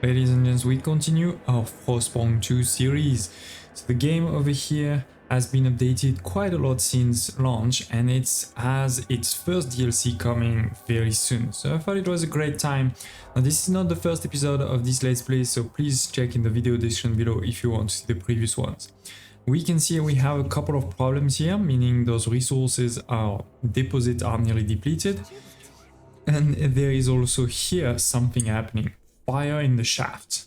Ladies and gents, we continue our Frostpunk 2 series. So the game over here has been updated quite a lot since launch, and it has its first DLC coming very soon. So I thought it was a great time. Now this is not the first episode of this Let's Play, so please check in the video description below if you want to see the previous ones. We can see we have a couple of problems here, meaning those resources, our deposits are nearly depleted. And there is also here something happening. Fire in the shaft.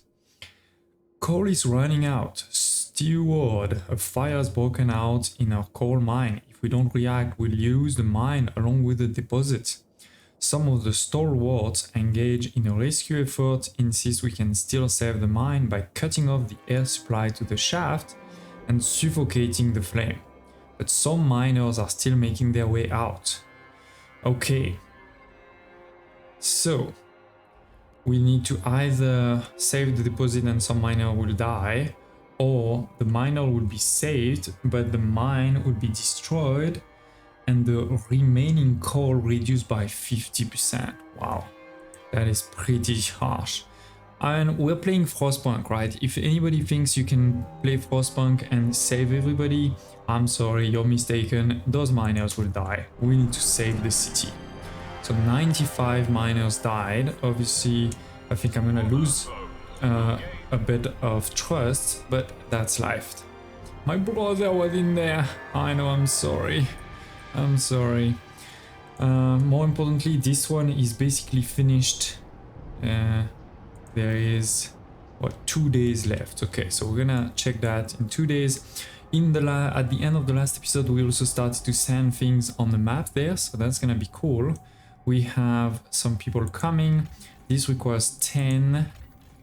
Coal is running out. Steward, a fire has broken out in our coal mine. If we don't react, we'll lose the mine along with the deposit. Some of the stalwarts engaged in a rescue effort insist we can still save the mine by cutting off the air supply to the shaft and suffocating the flame. But some miners are still making their way out. Okay. So we need to either save the deposit and some miner will die, or the miner will be saved but the mine will be destroyed and the remaining coal reduced by 50%. Wow, that is pretty harsh. And we're playing Frostpunk, right? If anybody thinks you can play Frostpunk and save everybody, I'm sorry, you're mistaken. Those miners will die. We need to save the city. So 95 miners died. Obviously, I think I'm gonna lose a bit of trust, but that's life. My brother was in there. I know, I'm sorry. I'm sorry. More importantly, this one is basically finished. There is, what, 2 days left. Okay, so we're gonna check that in 2 days. At the end of the last episode, we also started to send things on the map there, so that's gonna be cool. We have some people coming. This requires 10,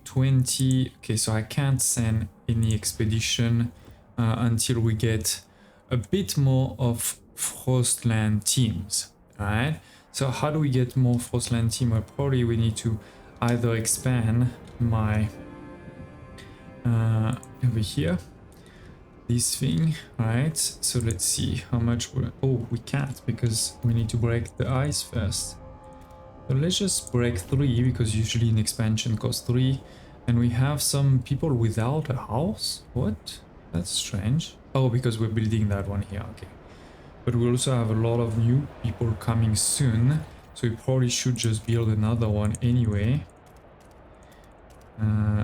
20. Okay, so I can't send any expedition until we get a bit more of Frostland teams. Alright, so how do we get more Frostland team? Well, probably we need to either expand my over here, this thing, right? So let's see how much we can't, because we need to break the ice first. So let's just break 3, because usually an expansion costs 3. And we have some people without a house. What? That's strange. Oh, because we're building that one here. Okay, but we also have a lot of new people coming soon, so we probably should just build another one anyway.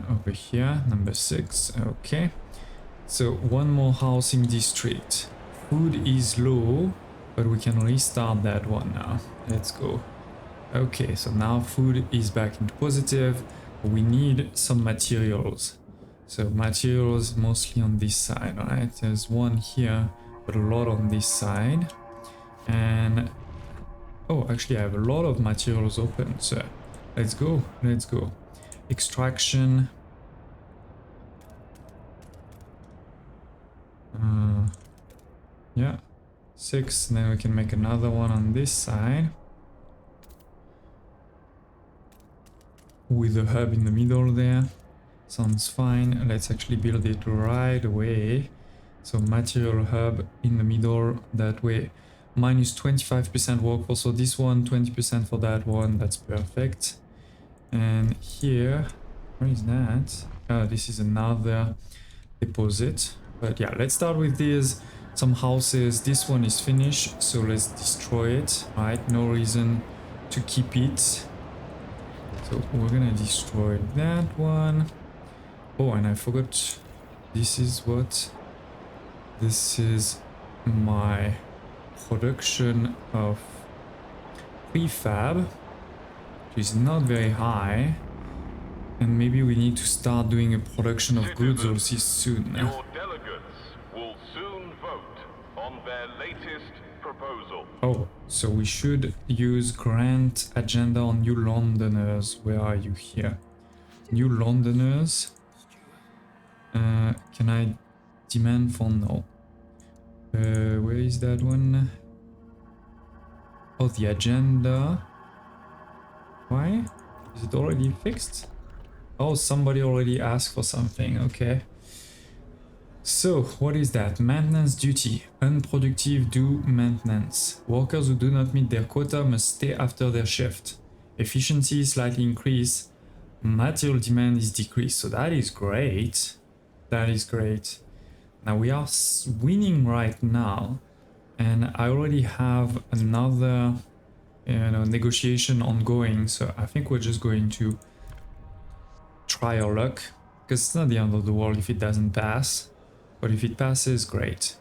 Over here, number 6. Okay, so one more housing district. Food is low, but we can restart that one now. Let's go. Okay, so now food is back into positive. We need some materials. So materials mostly on this side, right? There's one here, but a lot on this side. And oh, actually I have a lot of materials open, so let's go, let's go. Extraction. Yeah, 6, and then we can make another one on this side with a hub in the middle there. Sounds fine. Let's actually build it right away. So material hub in the middle, that way minus 25% workforce for this one, 20% for that one. That's perfect. And here, where is that? This is another deposit. But yeah, let's start with these. Some houses. This one is finished, so let's destroy it. Right, no reason to keep it. So we're gonna destroy that one. Oh, and I forgot. This is what? This is my production of prefab, which is not very high. And maybe we need to start doing a production of goods also soon. Your delegates will soon vote on their latest proposal. Oh, so we should use grant agenda on New Londoners. Where are you here? New Londoners. Can I demand for no? Where is that one? Oh, the agenda. Why? Is it already fixed? Oh, somebody already asked for something. Okay. So, what is that? Maintenance duty. Unproductive do maintenance. Workers who do not meet their quota must stay after their shift. Efficiency slightly increase, material demand is decreased, so that is great. That is great. Now we are winning right now, and I already have another negotiation ongoing, so I think we're just going to try our luck, because it's not the end of the world if it doesn't pass, but if it passes, great.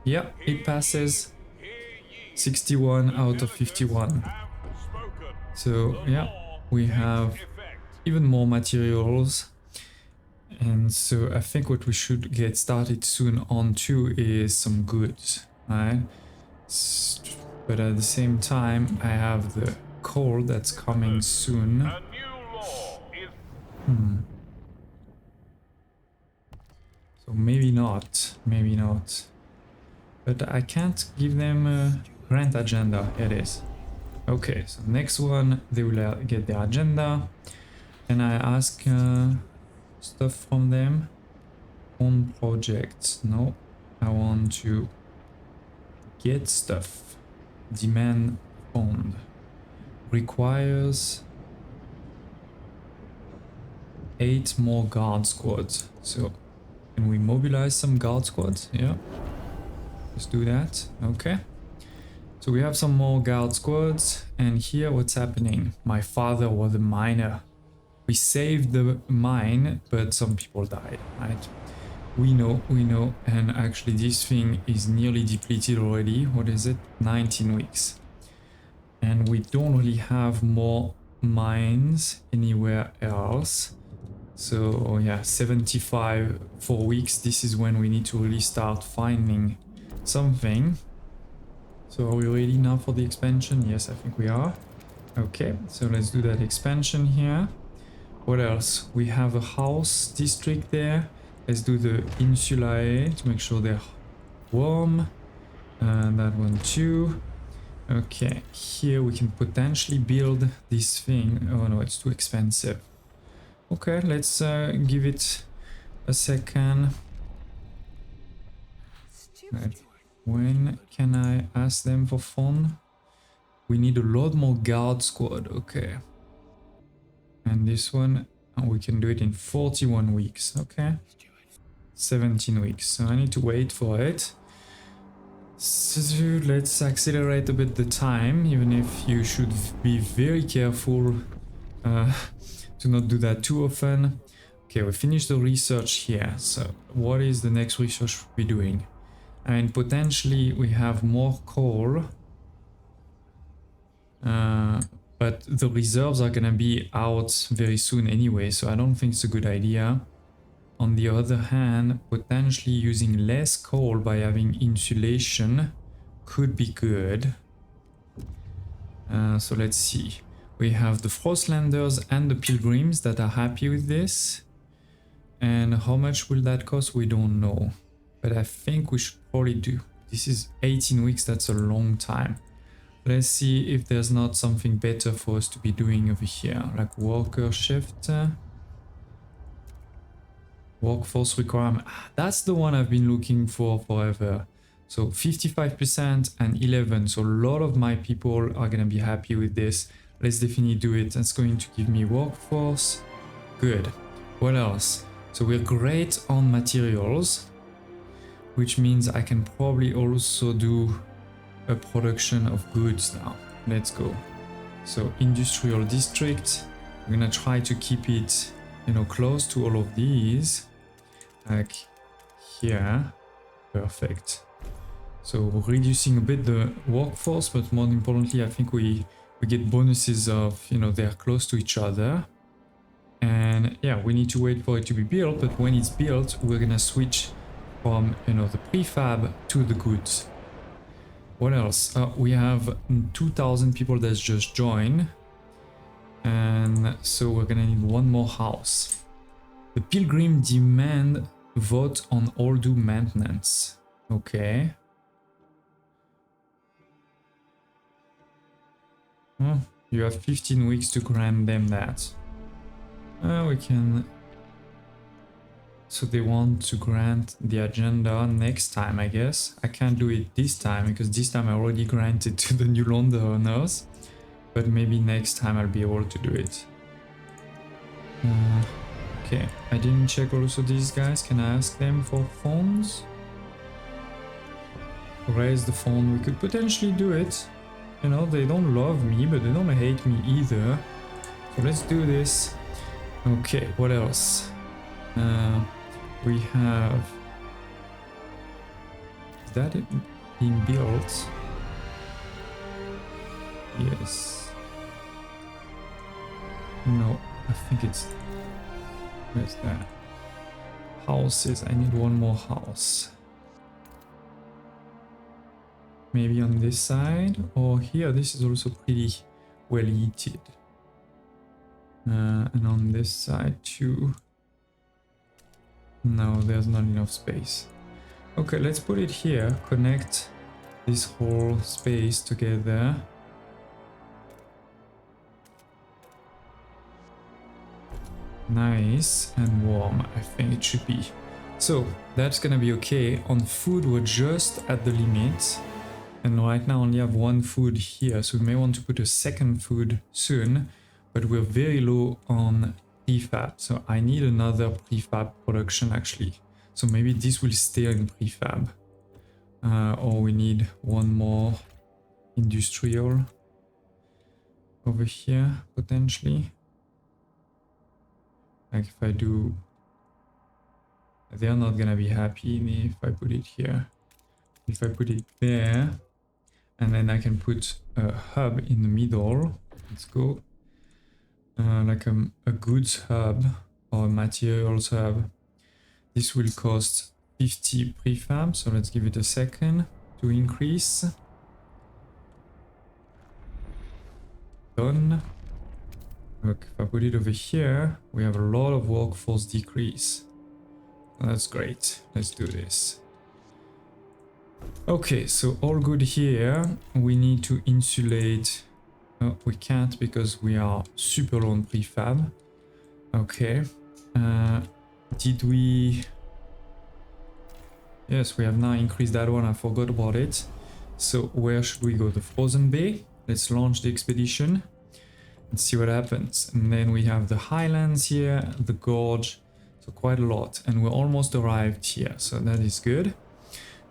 Yeah, it passes. 61 out of 51. So yeah, we have even more materials, and so I think what we should get started soon on too is some goods, right? But at the same time, I have the coal that's coming soon. So maybe not, maybe not. But I can't give them a grant agenda. It is. Okay, so next one, they will get the agenda. And I ask stuff from them. On project. No, I want to get stuff. Demand fund. Requires 8 more guard squads. So can we mobilize some guard squads? Yeah. Let's do that. Okay. So we have some more guard squads, and here what's happening? My father was a miner. We saved the mine, but some people died, right? We know, and actually this thing is nearly depleted already. What is it? 19 weeks. And we don't really have more mines anywhere else. So yeah, 75 4 weeks. This is when we need to really start finding something. So are we ready now for the expansion? Yes, I think we are. Okay, so let's do that expansion here. What else? We have a house district there. Let's do the insulae to make sure they're warm. And that one too. Okay, here we can potentially build this thing. Oh no, it's too expensive. Okay, let's give it a second. Right. When can I ask them for fun? We need a lot more guard squad. Okay. And this one, we can do it in 41 weeks. Okay. 17 weeks. So I need to wait for it. So let's accelerate a bit the time, even if you should be very careful to not do that too often. Okay, we finished the research here. So what is the next research we'll be doing? And potentially we have more coal, but the reserves are gonna be out very soon anyway, so I don't think it's a good idea. On the other hand, potentially using less coal by having insulation could be good. So let's see. We have the Frostlanders and the Pilgrims that are happy with this. And how much will that cost? We don't know. But I think we should probably do. This is 18 weeks, that's a long time. Let's see if there's not something better for us to be doing over here, like worker shift. Workforce requirement. That's the one I've been looking for forever. So 55% and 11. So a lot of my people are gonna be happy with this. Let's definitely do it. That's going to give me workforce. Good. What else? So we're great on materials, which means I can probably also do a production of goods now. Let's go. So industrial district, we're gonna try to keep it, close to all of these, like here. Perfect. So reducing a bit the workforce, but more importantly, I think we get bonuses of, they're close to each other. And yeah, we need to wait for it to be built, but when it's built, we're gonna switch from the prefab to the goods. What else? We have 2,000 people that's just joined, and so we're gonna need one more house. The Pilgrim demand vote on all due maintenance. Okay. Oh, you have 15 weeks to grant them that. We can. So they want to grant the agenda next time, I guess. I can't do it this time because this time I already granted to the new landowners. But maybe next time I'll be able to do it. Okay, I didn't check also these guys. Can I ask them for phones? Raise the phone. We could potentially do it. You know, they don't love me, but they don't hate me either. So let's do this. Okay, what else? We have... Is that it being built? Yes. No, I think it's... Where's that? Houses. I need one more house. Maybe on this side or here. This is also pretty well heated. And on this side too. No, there's not enough space. Okay, let's put it here. Connect this whole space together. Nice and warm, I think it should be. So that's gonna be okay. On food, we're just at the limit. And right now I only have one food here, so we may want to put a second food soon, but we're very low on prefab, so I need another prefab production actually. So maybe this will stay in prefab. Or we need one more industrial over here, potentially. Like if I do... They're not gonna be happy if I put it here. If I put it there, and then I can put a hub in the middle. Let's go. Like a goods hub or a materials hub. This will cost 50 prefab, so let's give it a second to increase. Done. Look, if I put it over here, we have a lot of workforce decrease. That's great. Let's do this. Okay, so all good here. We need to insulate. Oh, we can't because we are super low on prefab. Okay. Did we... Yes, we have now increased that one. I forgot about it. So where should we go? The Frozen Bay. Let's launch the expedition and see what happens. And then we have the highlands here, the gorge. So quite a lot. And we're almost arrived here. So that is good.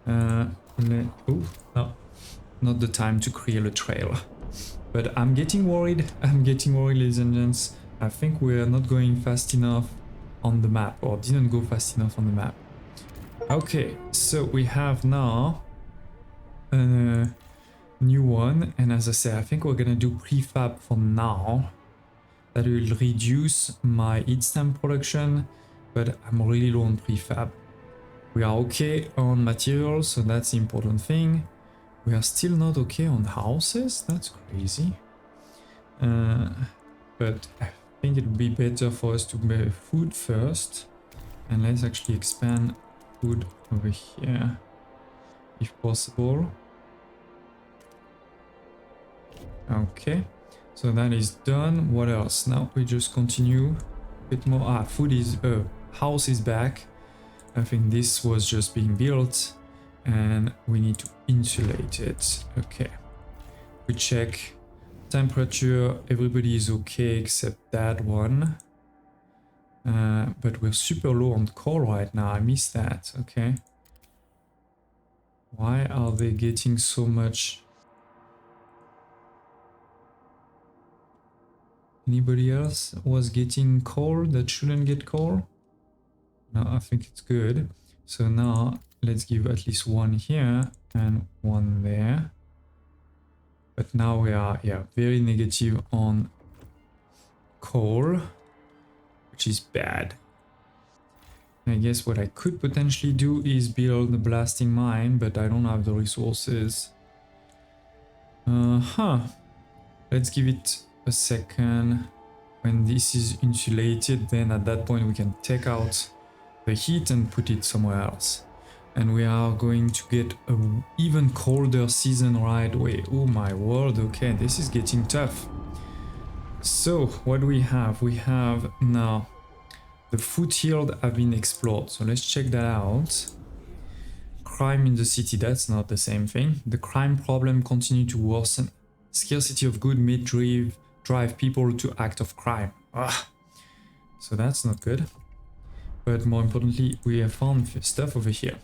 Oh, no, not the time to create a trail. But I'm getting worried. Ladies and gents. I think we're not going fast enough on the map, or didn't go fast enough on the map. Okay, so we have now a new one, and as I say, I think we're gonna do prefab for now. That will reduce my heat stamp production, but I'm really low on prefab. We are okay on materials, so that's the important thing. We are still not okay on houses. That's crazy. But I think it would be better for us to make food first. And let's actually expand food over here, if possible. Okay, so that is done. What else? Now we just continue a bit more. Food is... house is back. I think this was just being built and we need to insulate it. Okay, we check temperature, everybody is okay except that one. But we're super low on coal right now. I missed that. Okay, why are they getting so much? Anybody else was getting coal that shouldn't get coal? No, I think it's good. So now let's give at least one here and one there. But now we are, yeah, very negative on coal, which is bad. I guess what I could potentially do is build the blasting mine, but I don't have the resources. Let's give it a second. When this is insulated, then at that point we can take out the heat and put it somewhere else. And we are going to get an even colder season right away. Oh my word, okay, this is getting tough. So what do we have? We have now the foothill have been explored, so let's check that out. Crime in the city, that's not the same thing. The crime problem continue to worsen. Scarcity of good may drive people to act of crime. so that's not good. But more importantly, we have found stuff over here.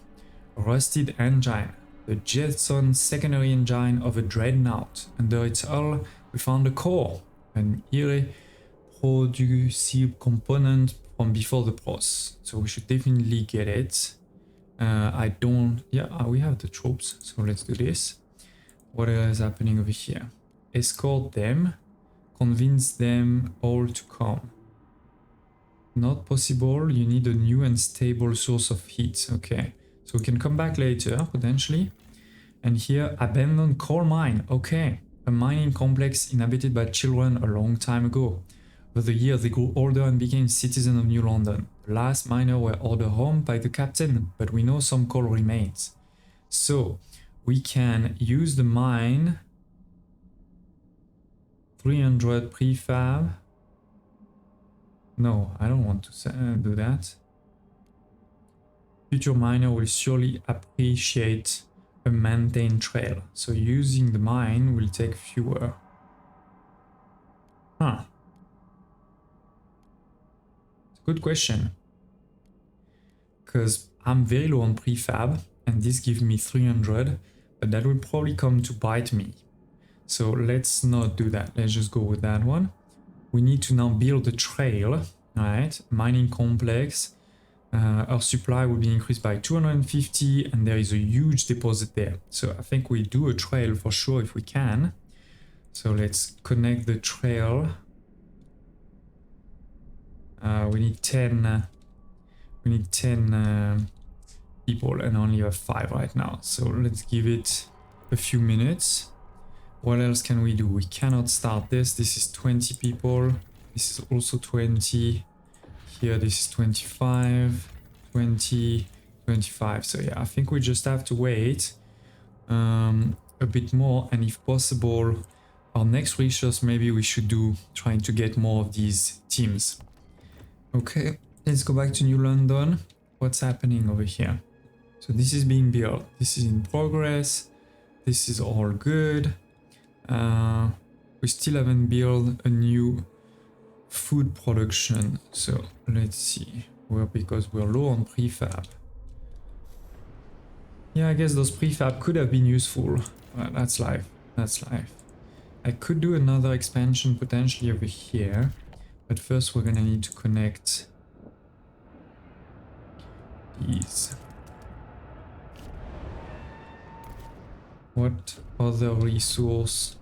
Rusted engine, the Jetson secondary engine of a dreadnought. Under its hull, we found a core, an irreproducible component from before the pros. So we should definitely get it. I don't... Yeah, we have the troops, so let's do this. What is happening over here? Escort them, convince them all to come. Not possible, you need a new and stable source of heat. Okay, so we can come back later, potentially. And here, abandoned coal mine. Okay, a mining complex inhabited by children a long time ago. Over the years, they grew older and became citizens of New London. The last miners were ordered home by the captain, but we know some coal remains. So, we can use the mine. 300 prefab. No, I don't want to do that. Future miner will surely appreciate a maintained trail. So using the mine will take fewer. Huh. It's a good question. Because I'm very low on prefab and this gives me 300, but that will probably come to bite me. So let's not do that. Let's just go with that one. We need to now build a trail, right? Mining complex. Our supply will be increased by 250 and there is a huge deposit there. So I think we do a trail for sure if we can. So let's connect the trail. We need 10 people and only have 5 right now. So let's give it a few minutes. What else can we do? We cannot start this. This is 20 people. This is also 20. Here, this is 25, 20, 25. So yeah, I think we just have to wait a bit more. And if possible, our next research, maybe we should do trying to get more of these teams. Okay, let's go back to New London. What's happening over here? So this is being built. This is in progress. This is all good. We still haven't built a new food production, so let's see. Because we're low on prefab. Yeah, I guess those prefab could have been useful. That's life. That's life. I could do another expansion potentially over here, but first we're gonna need to connect these. What other resource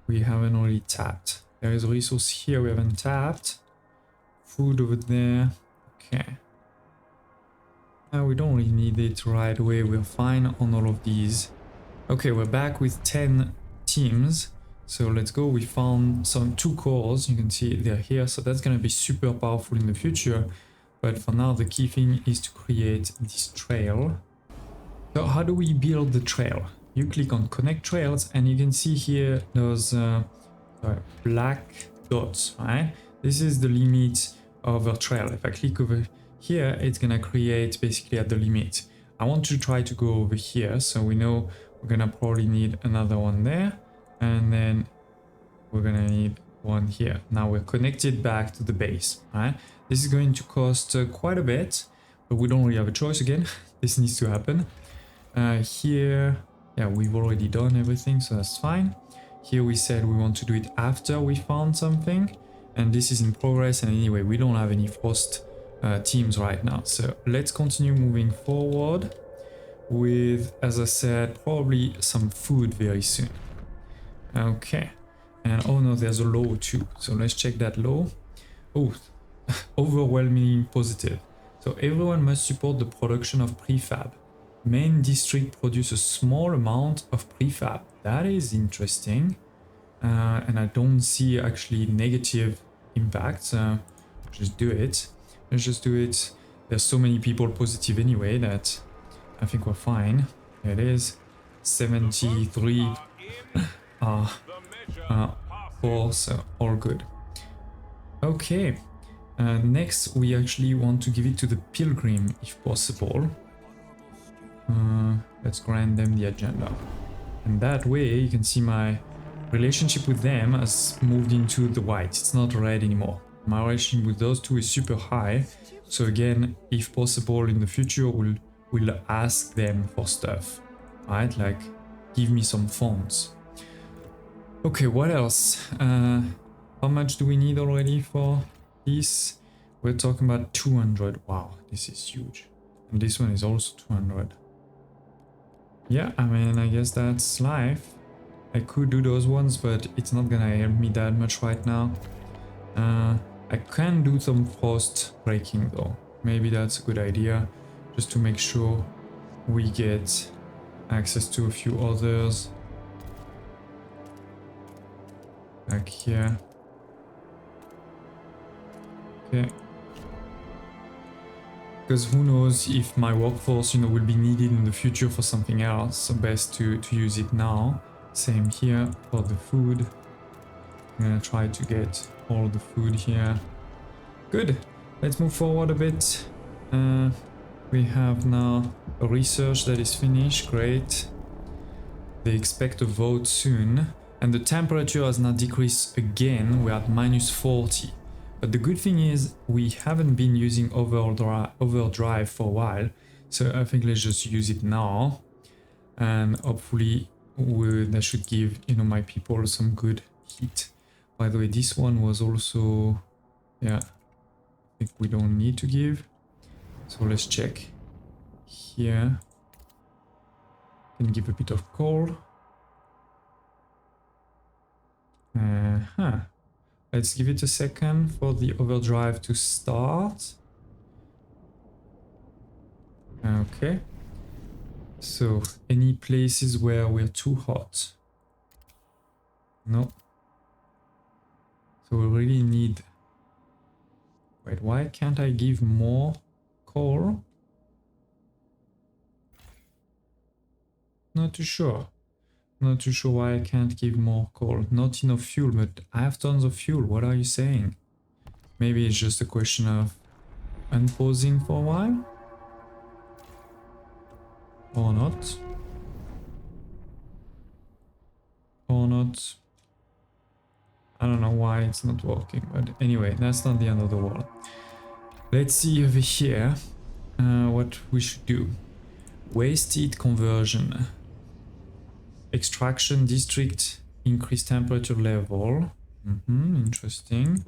we haven't already tapped? There is a resource here we haven't tapped. Food over there. Okay. We don't really need it right away. We're fine on all of these. Okay, we're back with 10 teams. So let's go. We found 2 cores. You can see they're here. So that's going to be super powerful in the future. But for now, the key thing is to create this trail. So how do we build the trail? You click on connect trails and you can see here those black dots, right? This is the limit of a trail. If I click over here, it's gonna create basically at the limit. I want to try to go over here, so we know we're gonna probably need another one there, and then we're gonna need one here. Now we're connected back to the base, right? This is going to cost quite a bit, but we don't really have a choice again. This needs to happen. Here, yeah, we've already done everything, so that's fine. Here we said we want to do it after we found something, and this is in progress. And anyway, we don't have any frost teams right now, so let's continue moving forward with, as I said, probably some food very soon. Okay, and oh no, there's a low too, so let's check that low. Oh, overwhelmingly positive. So everyone must support the production of prefab. Main district produce a small amount of prefab. That is interesting, and I don't see actually negative impacts. Just do it. Let's just do it. There's so many people positive anyway that I think we're fine. There it is. 73 4, so all good. Okay. Next, we actually want to give it to the pilgrim if possible. Let's grant them the agenda. And that way you can see my relationship with them has moved into the white. It's not red anymore. My relationship with those two is super high. So again, if possible in the future, we'll ask them for stuff, right? Like, give me some funds. Okay, what else? How much do we need already for this? We're talking about 200. Wow, this is huge. And this one is also 200. Yeah, I mean, I guess that's life. I could do those ones, but it's not gonna help me that much right now. I can do some frost breaking though. Maybe that's a good idea, just to make sure we get access to a few others. Like here. Okay. Because who knows if my workforce, you know, will be needed in the future for something else. So best to use it now. Same here for the food. I'm gonna try to get all the food here. Good. Let's move forward a bit. We have now a research that is finished. Great. They expect a vote soon. And the temperature has now decreased again. We're at -40. But the good thing is we haven't been using overdrive for a while. So I think let's just use it now. And hopefully that should give, you know, my people some good heat. By the way, this one was also, yeah, I think we don't need to give. So let's check here. Can give a bit of coal. Let's give it a second for the overdrive to start. Okay. So, any places where we're too hot? No. So we really need... Wait, why can't I give more coal? Not too sure. Not too sure why I can't give more coal. Not enough fuel, but I have tons of fuel. What are you saying? Maybe it's just a question of unpausing for a while? Or not? Or not? I don't know why it's not working, but anyway, that's not the end of the world. Let's see over here what we should do. Waste heat conversion. Extraction district, increase temperature level. Interesting.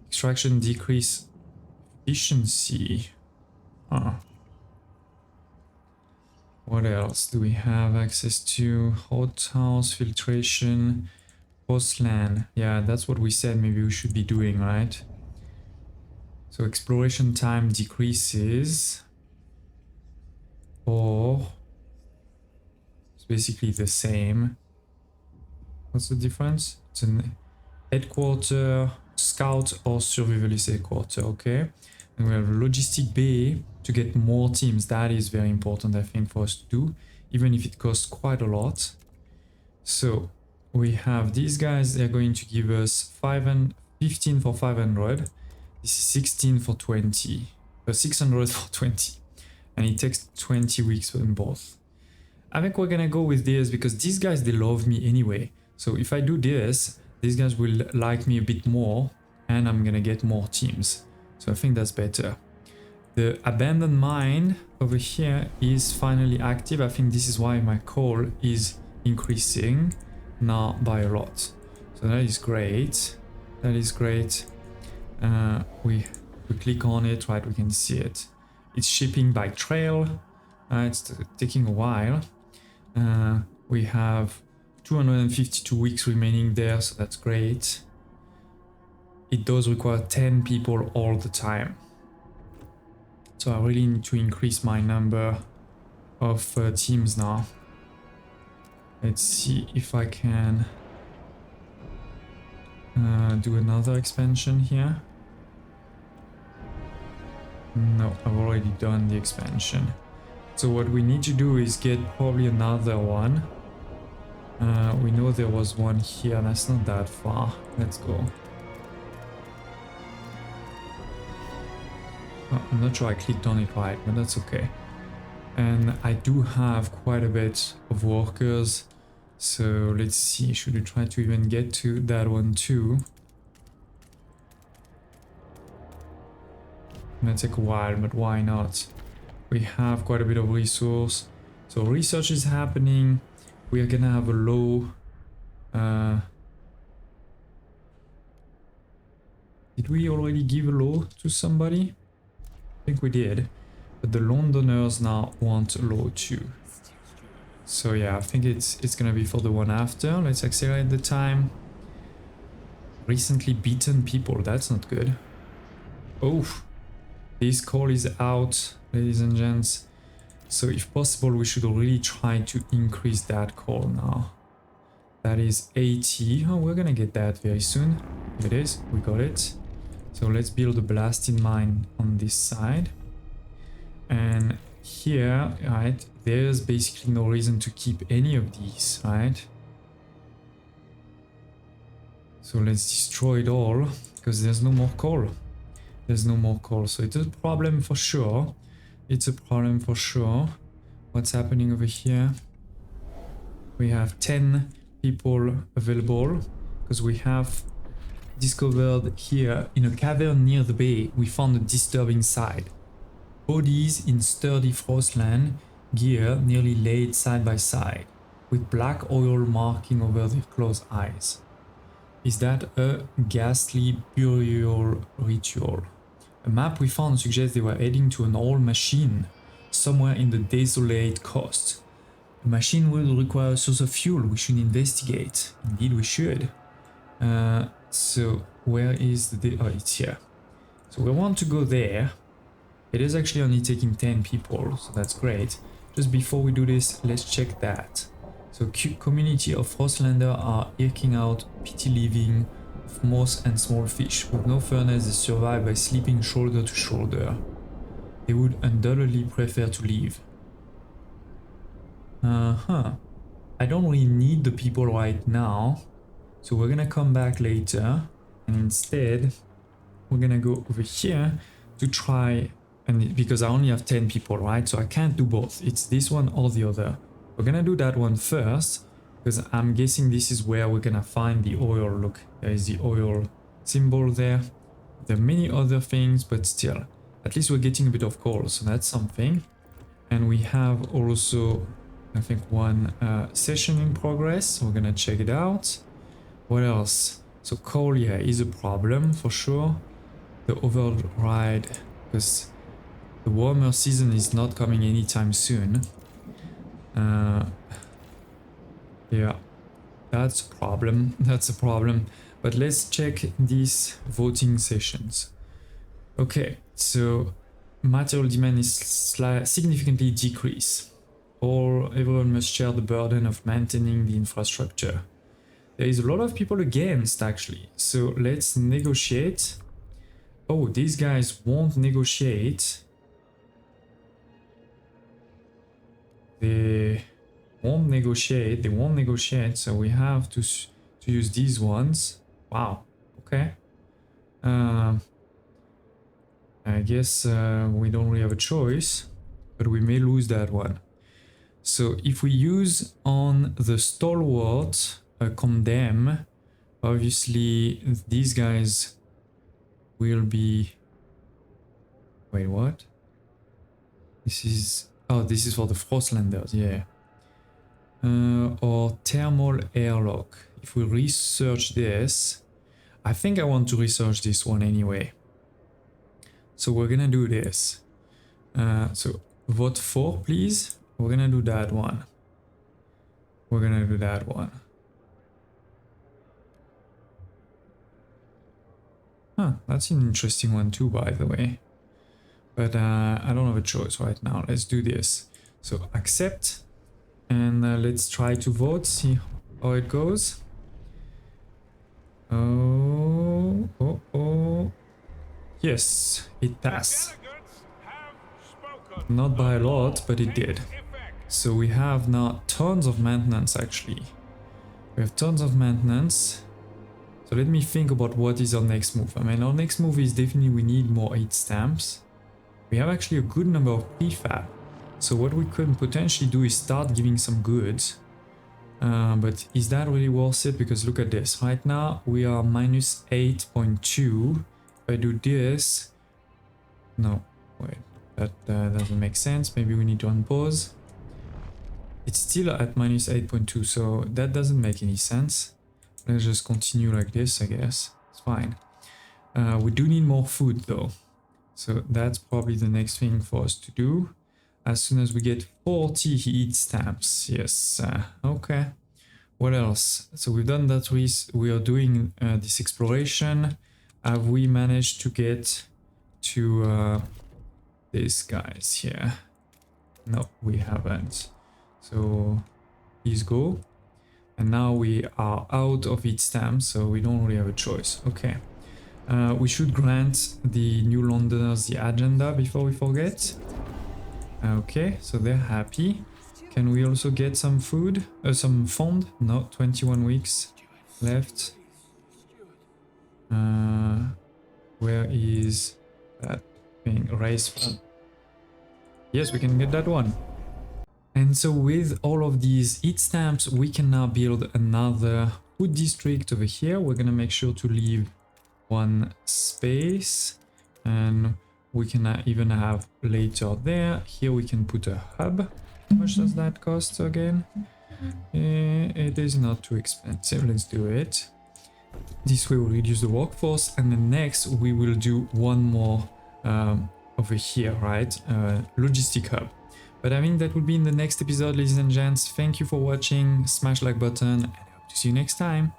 Extraction decrease efficiency. What else do we have access to? Hothouse filtration, postland. Yeah, that's what we said maybe we should be doing, right? So exploration time decreases. Or it's basically the same. What's the difference? It's an headquarter, scout, or survivalist headquarter. Okay. And we have a logistic bay to get more teams. That is very important, I think, for us to do, even if it costs quite a lot. So we have these guys. They're going to give us 15 for 500. This is 16 for 20. 600 for 20. And it takes 20 weeks for them both. I think we're gonna go with this because these guys, they love me anyway. So if I do this, these guys will like me a bit more and I'm gonna get more teams. So I think that's better. The abandoned mine over here is finally active. I think this is why my coal is increasing now by a lot. So that is great. That is great. We click on it, right? We can see it. It's shipping by trail. It's taking a while. We have 252 weeks remaining there, so that's great. It does require 10 people all the time. So I really need to increase my number of teams now. Let's see if I can do another expansion here. No, I've already done the expansion. So what we need to do is get probably another one. We know there was one here, that's not that far. Let's go. Oh, I'm not sure I clicked on it right, but that's okay. And I do have quite a bit of workers. So let's see, should we try to even get to that one too? gonna take a while, but why not? We have quite a bit of resource. So research is happening. We are gonna have a low... did we already give a low to somebody? I think we did. But the Londoners now want a low too. So yeah, I think it's gonna be for the one after. Let's accelerate the time. Recently beaten people, that's not good. Oh, this call is out, ladies and gents. So if possible, we should really try to increase that call now. That is 80. Oh, we're gonna get that very soon. Here it is, we got it. So let's build a blasting mine on this side. And here, right, there's basically no reason to keep any of these, right? So let's destroy it all, because there's no more coal. There's no more coal, so it's a problem for sure. It's a problem for sure. What's happening over here? We have 10 people available, because we have discovered here in a cavern near the bay, we found a disturbing sight. Bodies in sturdy frostland gear nearly laid side by side, with black oil marking over their closed eyes. Is that a ghastly burial ritual? A map we found suggests they were heading to an old machine somewhere in the desolate coast. A machine will require a source of fuel. We should investigate. Indeed we should. So where is the... oh, it's here. So we want to go there. It is actually only taking 10 people, so that's great. Just before we do this, let's check that. So community of Frostlander are eking out pity living of moss and small fish. With no furnace, they survive by sleeping shoulder to shoulder. They would undoubtedly prefer to leave. I don't really need the people right now. So we're gonna come back later. And instead, we're gonna go over here to try... and because I only have 10 people, right? So I can't do both. It's this one or the other. We're gonna do that one first, because I'm guessing this is where we're gonna find the oil. Look, there is the oil symbol there. There are many other things, but still, at least we're getting a bit of coal, so that's something. And we have also, I think, one session in progress, so we're gonna check it out. What else? So coal, yeah, is a problem for sure. The override, because the warmer season is not coming anytime soon. Yeah, that's a problem. That's a problem. But let's check these voting sessions. Okay, so material demand is significantly decreased. Everyone must share the burden of maintaining the infrastructure. There is a lot of people against, actually. So let's negotiate. Oh, these guys won't negotiate. They won't negotiate, so we have to use these ones. Wow, okay. I guess we don't really have a choice, but we may lose that one. So if we use on the stalwart condemn, obviously these guys will be... wait, what? This is... oh, this is for the Frostlanders, yeah. Or thermal airlock. If we research this, I think I want to research this one anyway. So we're gonna do this. So vote for, please. We're gonna do that one. We're gonna do that one. Huh, that's an interesting one too, by the way. But I don't have a choice right now. Let's do this. So accept, and let's try to vote, see how it goes. Oh. Yes, it passed. Not by a lot, but it did. So we have now tons of maintenance, actually. We have tons of maintenance. So let me think about what is our next move. I mean, our next move is definitely we need more 8 stamps. We have actually a good number of prefab. So what we could potentially do is start giving some goods. But is that really worth it? Because look at this. Right now we are minus 8.2. If I do this, No, wait, that doesn't make sense. Maybe we need to unpause. It's still at minus 8.2, so that doesn't make any sense. Let's just continue like this, I guess. It's fine. We do need more food though. So that's probably the next thing for us to do. As soon as we get 40 heat stamps. Yes, okay. What else? So we've done that. We are doing this exploration. Have we managed to get to these guys here? No, we haven't. So please go. And now we are out of heat stamps, so we don't really have a choice. Okay. We should grant the New Londoners the agenda before we forget. Okay, so they're happy. Can we also get some food? Some fund? No, 21 weeks left. Where is that thing? Raise fund. Yes, we can get that one. And so with all of these heat stamps, we can now build another food district over here. We're gonna make sure to leave one space, and we can even have later there. Here we can put a hub. How much does that cost again? It is not too expensive. Let's do it. This way we'll reduce the workforce, and then next we will do one more over here, right? Logistic hub. But I think that will be in the next episode, ladies and gents. Thank you for watching. Smash like button, and I hope to see you next time.